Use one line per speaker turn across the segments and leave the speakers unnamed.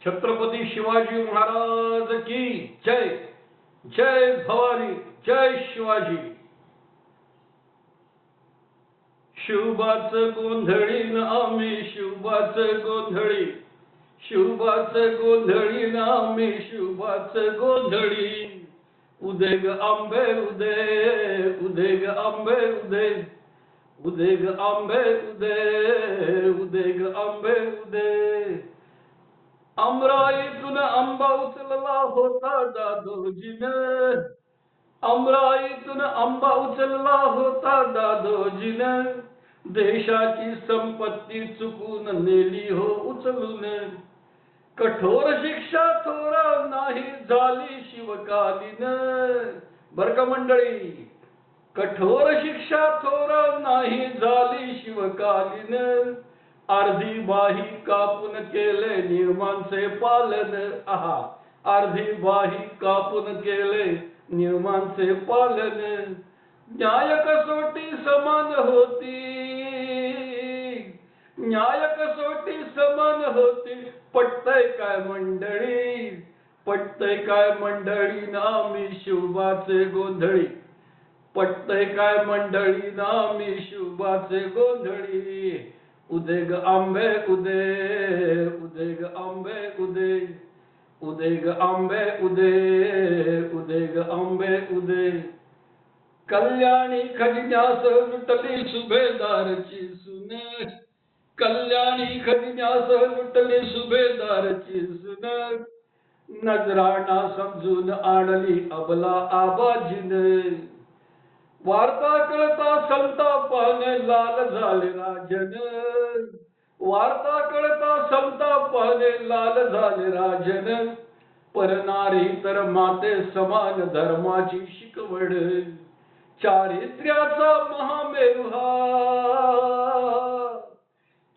छत्रपती शिवाजी महाराज की जय. जय भवानी. जय शिवाजी. शिवबाच गोंधळीन आम्ही शिवबाच गोंधळी. शिवबाच गोंधळी ना आम्ही शिवबाच गोंधळी. उदे ग आंबे उदे. उदे ग आंबे उदे. उदे ग आंबे उदे. उदे ग आंबे उदे. अमराईतून आंबा उचलला होता दादोजीनं. अमराईतून आंबा उचलला होता दादोजीनं. देशाची संपत्ती चुकून नेली हो उचलून. कठोर शिक्षा थोरा नाही झाली शिवकालीन. बर का मंडळी, कठोर शिक्षा थोरा नाही झाली शिवकालीन. अर्धी बाही कापून केले नियमांचे पालन. आहा, अर्धी बाही कापून केले नियमांचे पालन. न्याय कसोटी समान होती. न्याय कसोटी समान होती. पटतय काय मंडळी. पटतय काय मंडळी ना मी शिवबाचे गोंधळी. पटतय काय मंडळी ना मी शिवबाचे गोंधळी. उदे ग आंबे उदे. उदे ग आंबे उदे. उदे ग आंबे उदे. उदे ग आंबे उदे. कल्याणी खजिन्यास लुटली सुभेदारची सुन. कल्याणी खजिन्यास लुटली सुभेदारची सुन. नजराणा समजून आणली अबला आबाजीने. वार्ता कळता संतापाने लाल झाले राजन. वार्ता कळता संतापाने लाल झाले राजन. परनारी तर माते समान धर्माची शिकवण. चारित्र्याचा महामेरू हा.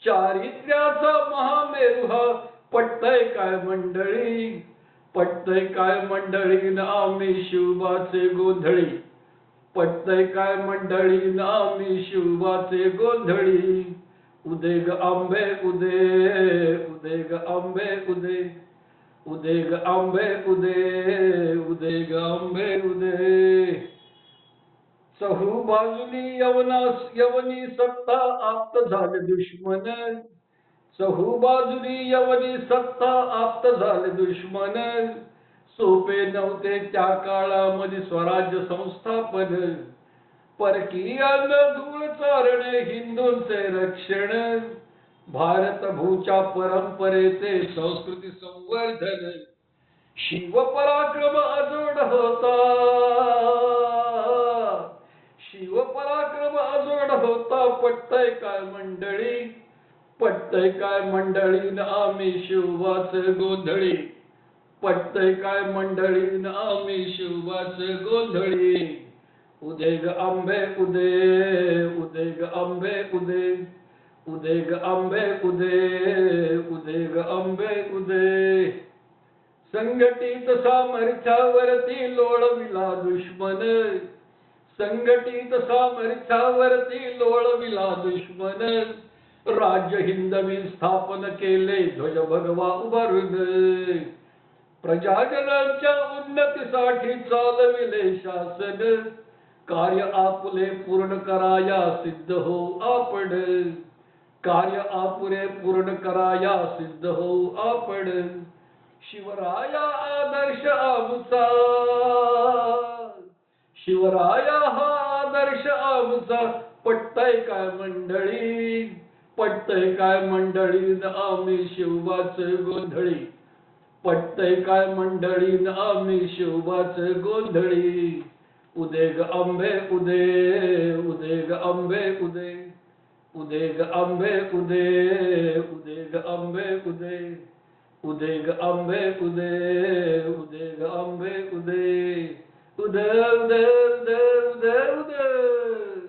चारित्र्याचा महामेरू हा. पटतय काय मंडळी. पटतय काय मंडळी ना आम्ही शिवबाचे गोंधळी. पटतय काय मंडळी ना आम्ही शिवबाचे गोंधळी. उदे ग आंबे उदे. उदे ग आंबे उदे. उदे ग आंबे उदे. उदे ग आंबे उदे. चहू बाजूनी यवनी सत्ता आप्त झाले दुश्मन. चहू बाजूनी यवनी सत्ता आप्त झाले दुश्मन. सोपे नव्हते त्या काळामध्ये स्वराज्य संस्थापन. परकीयांना धूळ चारणे हिंदूंचे रक्षण. भारत भूच्या परंपरेचे संस्कृती संवर्धन. शिवपराक्रम अजोड होता. शिवपराक्रम अजोड होता. पटतय काय मंडळी. पटतय काय मंडळी ना आम्ही शिवबाचे गोंधळी. पटतय काय मंडळी ना आम्ही शिवबाचे गोंधळी. उदे ग आंबे उदे. उदे ग आंबे उदे. उदे ग आंबे उदे. उदे ग आंबे उदे. संघटित सामर्थ्यावरती लोळविला दुश्मन. संघटित सामर्थ्यावरती लोळविला दुश्मन. राज्य हिंदवी स्थापन केले ध्वज भगवा उभारून. प्रजाजनांच्या उन्नतीसाठी चालविले शासन. कार्य आपुले पूर्ण कराया सिद्ध हो आपण. कार्य आपुले पूर्ण कराया सिद्ध हो आपण. शिवराया आदर्श आमचा. शिवराया हा आदर्श आमचा. पटतय काय मंडळी. पटतय काय मंडळी ना आम्ही शिवबाचे गोंधळी. पटतय काय मंडळी ना आम्ही शिवबाचे गोंधळी. उदे ग आंबे उदे. उदे ग आंबे उदे. उदे ग आंबे उदे. उदे ग आंबे उदे. उदे ग आंबे उदे. उदे ग आंबे उदे. उदे उदे उदे उदे उदे.